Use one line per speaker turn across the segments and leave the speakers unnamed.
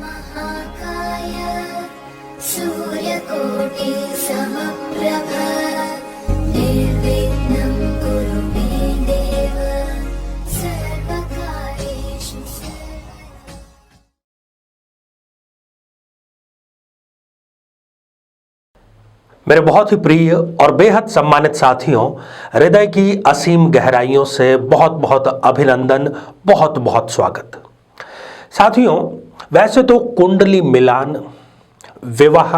महाकाय सूर्यकोटि समप्रभ निर्विघ्नं कुरु मे देव सर्वकार्येषु सर्वदा।
मेरे बहुत ही प्रिय और बेहद सम्मानित साथियों, हृदय की असीम गहराइयों से बहुत बहुत अभिनंदन, बहुत बहुत स्वागत। साथियों, वैसे तो कुंडली मिलान, विवाह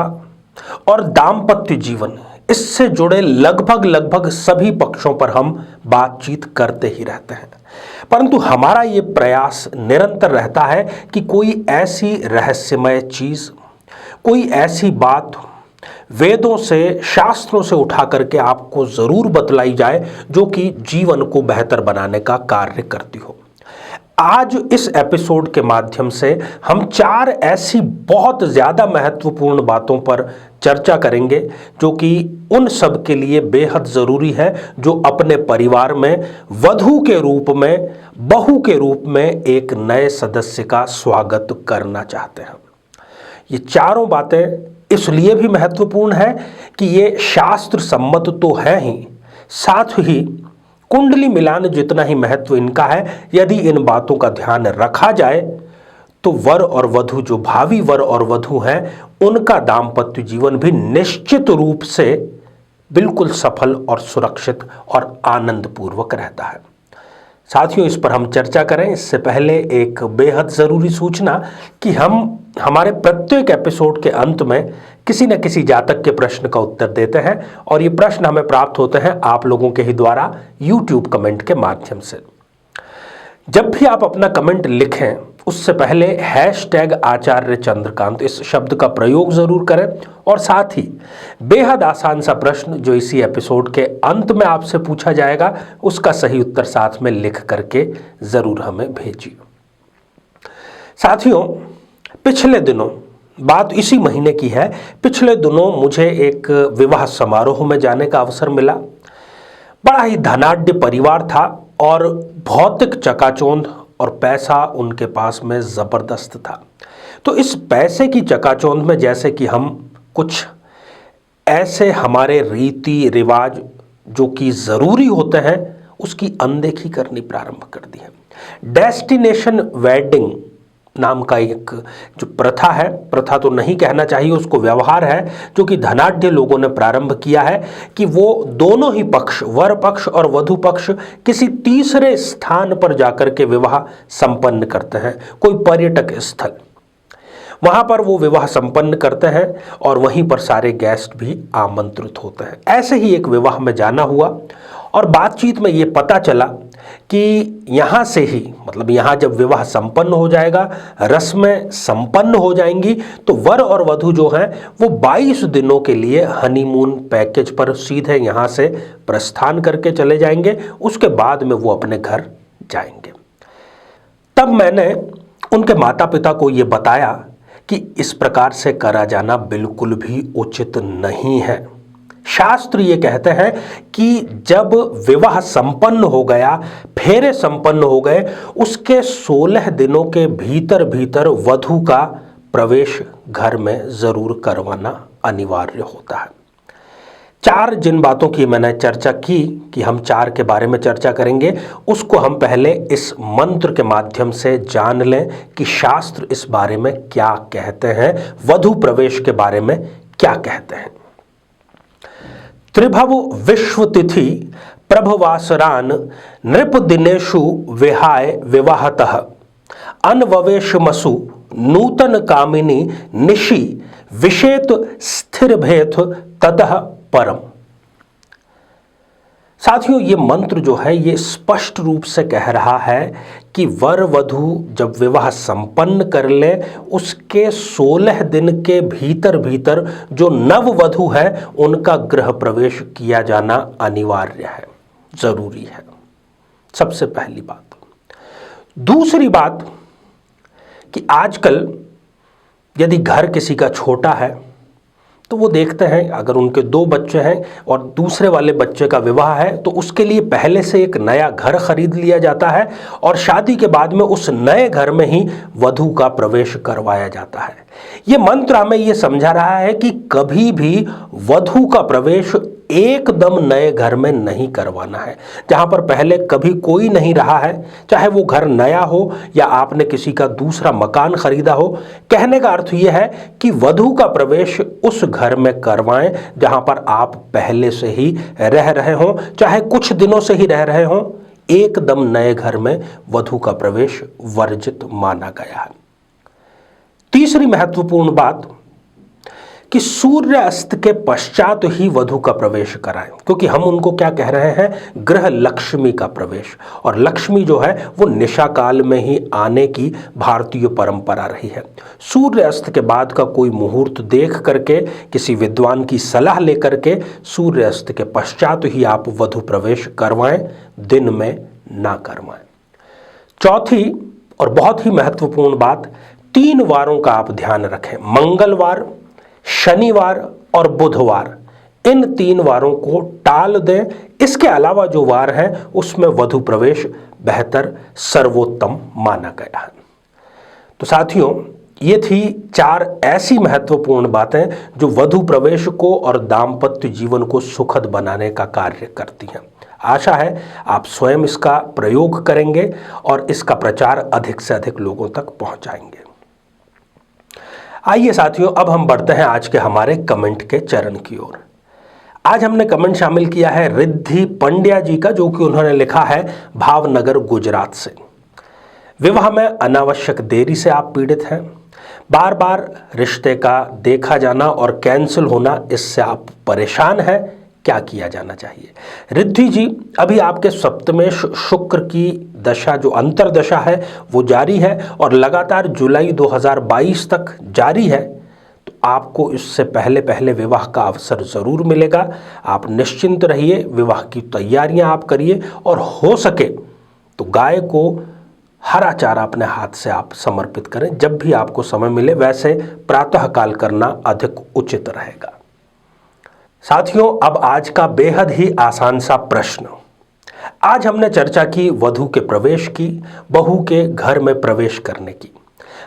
और दाम्पत्य जीवन, इससे जुड़े लगभग सभी पक्षों पर हम बातचीत करते ही रहते हैं, परंतु हमारा ये प्रयास निरंतर रहता है कि कोई ऐसी रहस्यमय चीज, कोई ऐसी बात वेदों से, शास्त्रों से उठा करके आपको जरूर बतलाई जाए जो कि जीवन को बेहतर बनाने का कार्य करती हो। आज इस एपिसोड के माध्यम से हम 4 ऐसी बहुत ज्यादा महत्वपूर्ण बातों पर चर्चा करेंगे जो कि उन सब के लिए बेहद जरूरी है जो अपने परिवार में वधू के रूप में, बहू के रूप में एक नए सदस्य का स्वागत करना चाहते हैं। ये चारों बातें इसलिए भी महत्वपूर्ण है कि ये शास्त्र सम्मत तो है ही, साथ ही कुंडली मिलान जितना ही महत्व इनका है। यदि इन बातों का ध्यान रखा जाए तो वर और वधू, जो भावी वर और वधू हैं, उनका दाम्पत्य जीवन भी निश्चित रूप से बिल्कुल सफल और सुरक्षित और आनंदपूर्वक रहता है। साथियों, इस पर हम चर्चा करें इससे पहले एक बेहद ज़रूरी सूचना कि हम हमारे प्रत्येक एपिसोड के अंत में किसी न किसी जातक के प्रश्न का उत्तर देते हैं और ये प्रश्न हमें प्राप्त होते हैं आप लोगों के ही द्वारा YouTube कमेंट के माध्यम से। जब भी आप अपना कमेंट लिखें उससे पहले #आचार्य चंद्रकांत इस शब्द का प्रयोग जरूर करें और साथ ही बेहद आसान सा प्रश्न जो इसी एपिसोड के अंत में आपसे पूछा जाएगा उसका सही उत्तर साथ में लिख करके जरूर हमें भेजिए। साथियों, पिछले दिनों, बात इसी महीने की है, पिछले दिनों मुझे एक विवाह समारोह में जाने का अवसर मिला। बड़ा ही धनाढ्य परिवार था और भौतिक चकाचौंध और पैसा उनके पास में जबरदस्त था। तो इस पैसे की चकाचौंध में जैसे कि हम कुछ ऐसे हमारे रीति रिवाज जो कि जरूरी होते हैं उसकी अनदेखी करनी प्रारंभ कर दी है। डेस्टिनेशन वेडिंग नाम का एक जो प्रथा है, प्रथा तो नहीं कहना चाहिए, उसको व्यवहार है जो कि धनाढ्य लोगों ने प्रारंभ किया है कि वो दोनों ही पक्ष, वर पक्ष और वधू पक्ष, किसी तीसरे स्थान पर जाकर के विवाह संपन्न करते हैं, कोई पर्यटक स्थल, वहां पर वो विवाह संपन्न करते हैं और वहीं पर सारे गेस्ट भी आमंत्रित होते हैं। ऐसे ही एक विवाह में जाना हुआ और बातचीत में ये पता चला कि यहाँ से ही, मतलब यहाँ जब विवाह संपन्न हो जाएगा, रस्में संपन्न हो जाएंगी, तो वर और वधू जो हैं वो 22 दिनों के लिए हनीमून पैकेज पर सीधे यहाँ से प्रस्थान करके चले जाएंगे। उसके बाद में वो अपने घर जाएंगे। तब मैंने उनके माता पिता को ये बताया कि इस प्रकार से करा जाना बिल्कुल भी उचित नहीं है। शास्त्र ये कहते हैं कि जब विवाह संपन्न हो गया, फेरे संपन्न हो गए, उसके 16 दिनों के भीतर भीतर वधू का प्रवेश घर में जरूर करवाना अनिवार्य होता है। 4 जिन बातों की मैंने चर्चा की कि हम 4 के बारे में चर्चा करेंगे, उसको हम पहले इस मंत्र के माध्यम से जान लें कि शास्त्र इस बारे में क्या कहते हैं, वधू प्रवेश के बारे में क्या कहते हैं। त्रिभव विश्व तिथि प्रभवासरान नृप दिनेषु विहाय विवाहतः अनववेशमसु नूतन कामिनी निशि विषेत स्थिर भेथ ततः परम। साथियों, ये मंत्र जो है ये स्पष्ट रूप से कह रहा है कि वर वधू जब विवाह संपन्न कर ले, उसके 16 दिन के भीतर भीतर जो नव वधू है उनका गृह प्रवेश किया जाना अनिवार्य है, जरूरी है। सबसे पहली बात। दूसरी बात कि आजकल यदि घर किसी का छोटा है तो वो देखते हैं अगर उनके 2 बच्चे हैं और दूसरे वाले बच्चे का विवाह है तो उसके लिए पहले से एक नया घर खरीद लिया जाता है और शादी के बाद में उस नए घर में ही वधू का प्रवेश करवाया जाता है। ये मंत्र हमें ये समझा रहा है कि कभी भी वधू का प्रवेश एकदम नए घर में नहीं करवाना है। जहां पर पहले कभी कोई नहीं रहा है, चाहे वो घर नया हो या आपने किसी का दूसरा मकान खरीदा हो, कहने का अर्थ यह है कि वधू का प्रवेश उस घर में करवाएं जहां पर आप पहले से ही रह रहे हो, चाहे कुछ दिनों से ही रह रहे हो। एकदम नए घर में वधू का प्रवेश वर्जित माना गया है। तीसरी महत्वपूर्ण बात कि सूर्य अस्त के पश्चात ही वधू का प्रवेश कराएं, क्योंकि हम उनको क्या कह रहे हैं, गृह लक्ष्मी का प्रवेश। और लक्ष्मी जो है वो निशा काल में ही आने की भारतीय परंपरा रही है। सूर्य अस्त के बाद का कोई मुहूर्त देख करके, किसी विद्वान की सलाह लेकर के सूर्य अस्त के पश्चात ही आप वधू प्रवेश करवाएं, दिन में ना करवाएं। चौथी और बहुत ही महत्वपूर्ण बात, 3 वारों का आप ध्यान रखें। मंगलवार, शनिवार और बुधवार, इन 3 वारों को टाल दें। इसके अलावा जो वार हैं उसमें वधू प्रवेश बेहतर सर्वोत्तम माना गया है। तो साथियों, ये थी 4 ऐसी महत्वपूर्ण बातें जो वधू प्रवेश को और दाम्पत्य जीवन को सुखद बनाने का कार्य करती हैं। आशा है आप स्वयं इसका प्रयोग करेंगे और इसका प्रचार अधिक से अधिक लोगों तक पहुंचाएंगे। आइए साथियों, अब हम बढ़ते हैं आज के हमारे कमेंट के चरण की ओर। आज हमने कमेंट शामिल किया है रिद्धि पंड्या जी का, जो कि उन्होंने लिखा है भावनगर गुजरात से। विवाह में अनावश्यक देरी से आप पीड़ित हैं, बार बार रिश्ते का देखा जाना और कैंसिल होना, इससे आप परेशान हैं, क्या किया जाना चाहिए? रिद्धि जी, अभी आपके सप्तमेश शुक्र की दशा जो अंतरदशा है वो जारी है और लगातार जुलाई 2022 तक जारी है। तो आपको इससे पहले पहले विवाह का अवसर जरूर मिलेगा। आप निश्चिंत रहिए, विवाह की तैयारियां आप करिए और हो सके तो गाय को हरा चारा अपने हाथ से आप समर्पित करें जब भी आपको समय मिले। वैसे प्रातःकाल करना अधिक उचित रहेगा। साथियों, अब आज का बेहद ही आसान सा प्रश्न। आज हमने चर्चा की वधू के प्रवेश की, बहू के घर में प्रवेश करने की।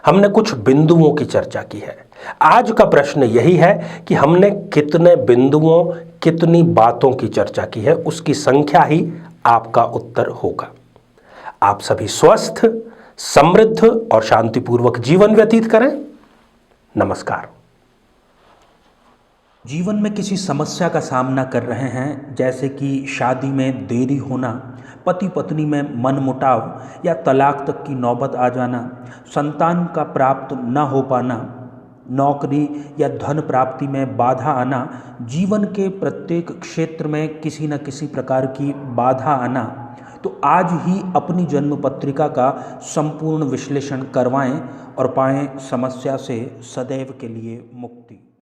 हमने कुछ बिंदुओं की चर्चा की है। आज का प्रश्न यही है कि हमने कितने बिंदुओं, कितनी बातों की चर्चा की है, उसकी संख्या ही आपका उत्तर होगा। आप सभी स्वस्थ, समृद्ध और शांतिपूर्वक जीवन व्यतीत करें। नमस्कार।
जीवन में किसी समस्या का सामना कर रहे हैं, जैसे कि शादी में देरी होना, पति पत्नी में मनमुटाव या तलाक तक की नौबत आ जाना, संतान का प्राप्त न हो पाना, नौकरी या धन प्राप्ति में बाधा आना, जीवन के प्रत्येक क्षेत्र में किसी न किसी प्रकार की बाधा आना, तो आज ही अपनी जन्म पत्रिका का संपूर्ण विश्लेषण करवाएं और पाएं समस्या से सदैव के लिए मुक्ति।